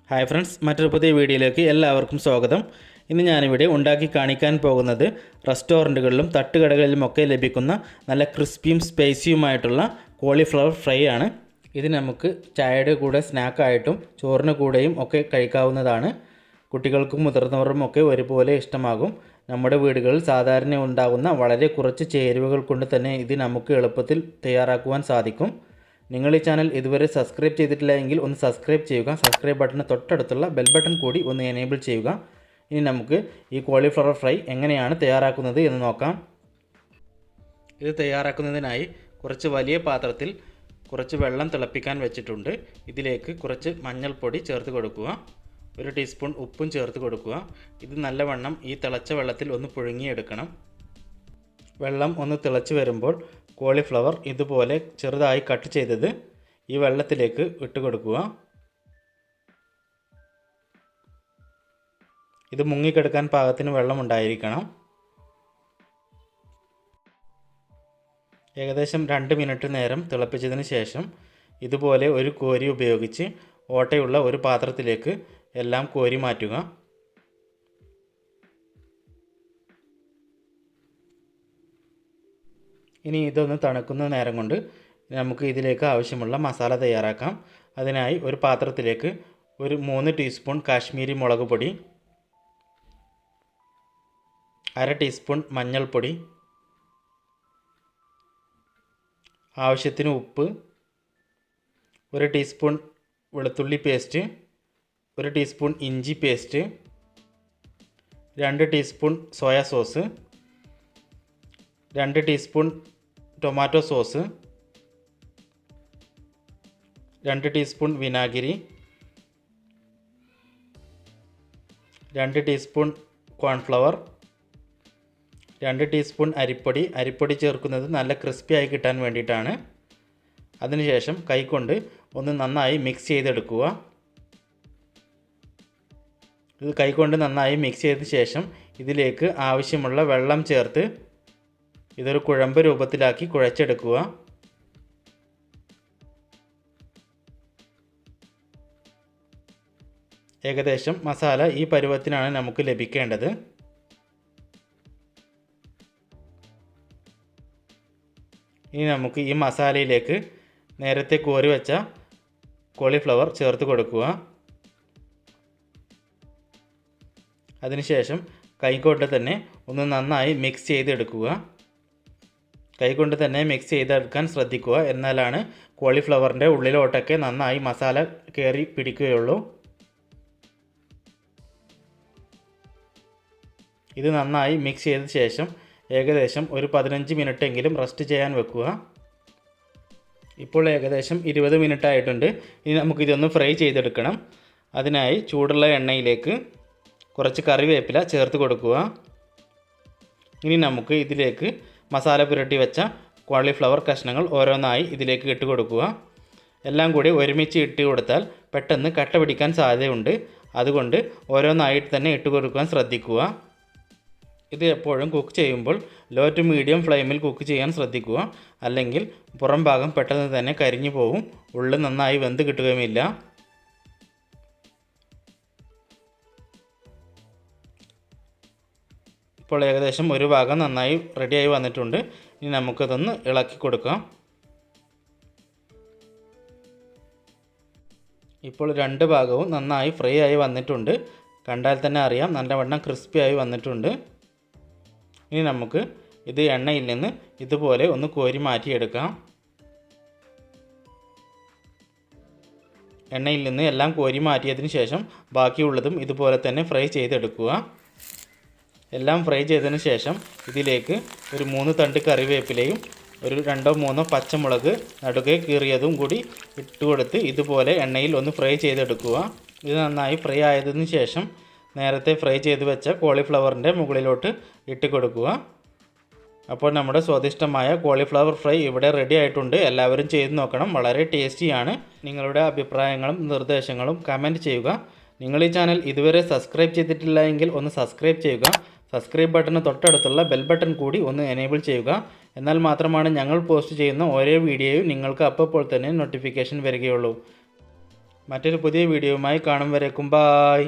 Hi friends, മറ്റൊരു പുതിയ വീഡിയോയിലേക്ക് എല്ലാവർക്കും സ്വാഗതം. ഇന്ന് ഞാനിവിടെ ഉണ്ടാക്കി കാണിക്കാൻ പോകുന്നത് റെസ്റ്റോറൻറ്റുകളിലും തട്ടുകടകളിലുമൊക്കെ ലഭിക്കുന്ന നല്ല ക്രിസ്പിയും സ്പൈസിയുമായിട്ടുള്ള കോളിഫ്ലവർ ഫ്രൈ ആണ്. ഇത് നമുക്ക് ചായയുടെ കൂടെ സ്നാക്കായിട്ടും ചോറിന് കൂടെയും ഒക്കെ കഴിക്കാവുന്നതാണ്. കുട്ടികൾക്കും മുതിർന്നവർക്കും ഒക്കെ ഒരുപോലെ ഇഷ്ടമാകും. നമ്മുടെ വീടുകളിൽ സാധാരണ ഉണ്ടാകുന്ന വളരെ കുറച്ച് ചേരുവകൾ കൊണ്ട് തന്നെ ഇത് നമുക്ക് എളുപ്പത്തിൽ തയ്യാറാക്കുവാൻ സാധിക്കും. നിങ്ങൾ ഈ ചാനൽ ഇതുവരെ സബ്സ്ക്രൈബ് ചെയ്തിട്ടില്ല എങ്കിൽ ഒന്ന് സബ്സ്ക്രൈബ് ചെയ്യുക. സബ്സ്ക്രൈബ് ബട്ടന് തൊട്ടടുത്തുള്ള ബെൽ ബട്ടൺ കൂടി ഒന്ന് എനേബിൾ ചെയ്യുക. ഇനി നമുക്ക് ഈ കോളിഫ്ലവർ ഫ്രൈ എങ്ങനെയാണ് തയ്യാറാക്കുന്നത് എന്ന് നോക്കാം. ഇത് തയ്യാറാക്കുന്നതിനായി കുറച്ച് വലിയ പാത്രത്തിൽ കുറച്ച് വെള്ളം തിളപ്പിക്കാൻ വെച്ചിട്ടുണ്ട്. ഇതിലേക്ക് കുറച്ച് മഞ്ഞൾപ്പൊടി ചേർത്ത് കൊടുക്കുക. 1 ടീസ്പൂൺ ഉപ്പും ചേർത്ത് കൊടുക്കുക. ഇത് നല്ലവണ്ണം ഈ തിളച്ച വെള്ളത്തിൽ ഒന്ന് പുഴുങ്ങിയെടുക്കണം. വെള്ളം ഒന്ന് തിളച്ച് വരുമ്പോൾ കോളിഫ്ലവർ ഇതുപോലെ ചെറുതായി കട്ട് ചെയ്തത് ഈ വെള്ളത്തിലേക്ക് ഇട്ട് കൊടുക്കുക. ഇത് മുങ്ങിക്കിടക്കാൻ പാകത്തിന് വെള്ളം ഉണ്ടായിരിക്കണം. ഏകദേശം 2 മിനിറ്റ് നേരം തിളപ്പിച്ചതിന് ശേഷം ഇതുപോലെ ഒരു കോരി ഉപയോഗിച്ച് ഓട്ടയുള്ള ഒരു പാത്രത്തിലേക്ക് എല്ലാം കോരി മാറ്റുക. ഇനി ഇതൊന്ന് തണുക്കുന്ന നേരം കൊണ്ട് നമുക്ക് ഇതിലേക്ക് ആവശ്യമുള്ള മസാല തയ്യാറാക്കാം. അതിനായി ഒരു പാത്രത്തിലേക്ക് ഒരു 3 ടീസ്പൂൺ കാശ്മീരി മുളക് പൊടി, 1/2 ടീസ്പൂൺ മഞ്ഞൾപ്പൊടി, ആവശ്യത്തിന് ഉപ്പ്, 1 ടീസ്പൂൺ വെളുത്തുള്ളി പേസ്റ്റ്, 1 ടീസ്പൂൺ ഇഞ്ചി paste, 2 teaspoon soya sauce, 2 teaspoon tomato sauce, 2 teaspoon വിനാഗിരി, 2 ടീസ്പൂൺ കോൺഫ്ലവർ, 2 ടീസ്പൂൺ അരിപ്പൊടി ചേർക്കുന്നത് നല്ല ക്രിസ്പി ആയി കിട്ടാൻ വേണ്ടിയിട്ടാണ്. അതിനുശേഷം കൈകൊണ്ട് ഒന്ന് നന്നായി മിക്സ് ചെയ്തെടുക്കുക. ഇത് കൈകൊണ്ട് നന്നായി മിക്സ് ചെയ്ത ശേഷം ഇതിലേക്ക് ആവശ്യമുള്ള വെള്ളം ചേർത്ത് ഇതൊരു കുഴമ്പ് രൂപത്തിലാക്കി കുഴച്ചെടുക്കുക. ഏകദേശം മസാല ഈ പരുവത്തിനാണ് നമുക്ക് ലഭിക്കേണ്ടത്. ഇനി നമുക്ക് ഈ മസാലയിലേക്ക് നേരത്തെ കോരി വെച്ച കോളിഫ്ലവർ ചേർത്ത് കൊടുക്കുക. അതിനുശേഷം കൈകൊണ്ട് തന്നെ ഒന്ന് നന്നായി മിക്സ് ചെയ്തെടുക്കുക. കൈകൊണ്ട് തന്നെ മിക്സ് ചെയ്തെടുക്കാൻ ശ്രദ്ധിക്കുക. എന്നാലാണ് കോളിഫ്ലവറിൻ്റെ ഉള്ളിലോട്ടൊക്കെ നന്നായി മസാല കയറി പിടിക്കുകയുള്ളൂ. ഇത് നന്നായി മിക്സ് ചെയ്ത ശേഷം ഏകദേശം ഒരു 15 മിനിറ്റ് എങ്കിലും റെസ്റ്റ് ചെയ്യാൻ വെക്കുക. ഇപ്പോൾ ഏകദേശം 20 മിനിറ്റ് ആയിട്ടുണ്ട്. ഇനി നമുക്കിതൊന്ന് ഫ്രൈ ചെയ്തെടുക്കണം. അതിനായി ചൂടുള്ള എണ്ണയിലേക്ക് കുറച്ച് കറിവേപ്പില ചേർത്ത് കൊടുക്കുക. ഇനി നമുക്ക് ഇതിലേക്ക് മസാല പുരട്ടി വെച്ച കോളിഫ്ലവർ കഷ്ണങ്ങൾ ഓരോന്നായി ഇതിലേക്ക് ഇട്ട് കൊടുക്കുക. എല്ലാം കൂടി ഒരുമിച്ച് ഇട്ട് കൊടുത്താൽ പെട്ടെന്ന് കട്ട പിടിക്കാൻ സാധ്യതയുണ്ട്. അതുകൊണ്ട് ഓരോന്നായിട്ട് തന്നെ ഇട്ട് കൊടുക്കാൻ ശ്രദ്ധിക്കുക. ഇത് എപ്പോഴും കുക്ക് ചെയ്യുമ്പോൾ ലോ ടു മീഡിയം ഫ്ലെയിമിൽ കുക്ക് ചെയ്യാൻ ശ്രദ്ധിക്കുക. അല്ലെങ്കിൽ പുറം ഭാഗം പെട്ടെന്ന് തന്നെ കരിഞ്ഞു പോകും, ഉള്ളിൽ നന്നായി വെന്ത് കിട്ടുകയുമില്ല. ഇപ്പോൾ ഏകദേശം ഒരു ഭാഗം നന്നായി റെഡിയായി വന്നിട്ടുണ്ട്. ഇനി നമുക്കതൊന്ന് ഇളക്കി കൊടുക്കാം. ഇപ്പോൾ 2 ഭാഗവും നന്നായി ഫ്രൈ ആയി വന്നിട്ടുണ്ട്. കണ്ടാൽ തന്നെ അറിയാം നല്ലവണ്ണം ക്രിസ്പി ആയി വന്നിട്ടുണ്ട്. ഇനി നമുക്ക് ഇത് എണ്ണയിൽ നിന്ന് ഇതുപോലെ ഒന്ന് കോരി മാറ്റിയെടുക്കാം. എണ്ണയിൽ നിന്ന് എല്ലാം കോരി മാറ്റിയതിന് ശേഷം ബാക്കിയുള്ളതും ഇതുപോലെ തന്നെ ഫ്രൈ ചെയ്തെടുക്കുക. എല്ലാം ഫ്രൈ ചെയ്തതിന് ശേഷം ഇതിലേക്ക് ഒരു 3 തണ്ട് കറിവേപ്പിലയും ഒരു 2-3 പച്ചമുളക് നടുകെ കീറിയതും കൂടി ഇട്ട് കൊടുത്ത് ഇതുപോലെ എണ്ണയിൽ ഒന്ന് ഫ്രൈ ചെയ്തെടുക്കുക. ഇത് നന്നായി ഫ്രൈ ആയതിനു ശേഷം നേരത്തെ ഫ്രൈ ചെയ്ത് വെച്ച കോളിഫ്ലവറിൻ്റെ മുകളിലോട്ട് ഇട്ട് കൊടുക്കുക. അപ്പോൾ നമ്മുടെ സ്വാദിഷ്ടമായ കോളിഫ്ലവർ ഫ്രൈ ഇവിടെ റെഡി ആയിട്ടുണ്ട്. എല്ലാവരും ചെയ്ത് നോക്കണം. വളരെ ടേസ്റ്റിയാണ്. നിങ്ങളുടെ അഭിപ്രായങ്ങളും നിർദ്ദേശങ്ങളും കമൻറ്റ് ചെയ്യുക. നിങ്ങൾ ഈ ചാനൽ ഇതുവരെ സബ്സ്ക്രൈബ് ചെയ്തിട്ടില്ല എങ്കിൽ ഒന്ന് സബ്സ്ക്രൈബ് ചെയ്യുക. സബ്സ്ക്രൈബ് ബട്ടന് തൊട്ടടുത്തുള്ള ബെൽ ബട്ടൺ കൂടി ഒന്ന് എനേബിൾ ചെയ്യുക. എന്നാൽ മാത്രമാണ് ഞങ്ങൾ പോസ്റ്റ് ചെയ്യുന്ന ഓരോ വീഡിയോയും നിങ്ങൾക്ക് അപ്പോൾ തന്നെ നോട്ടിഫിക്കേഷൻ വരികയുള്ളൂ. മറ്റൊരു പുതിയ വീഡിയോയുമായി കാണും വരേക്കും ബായ്.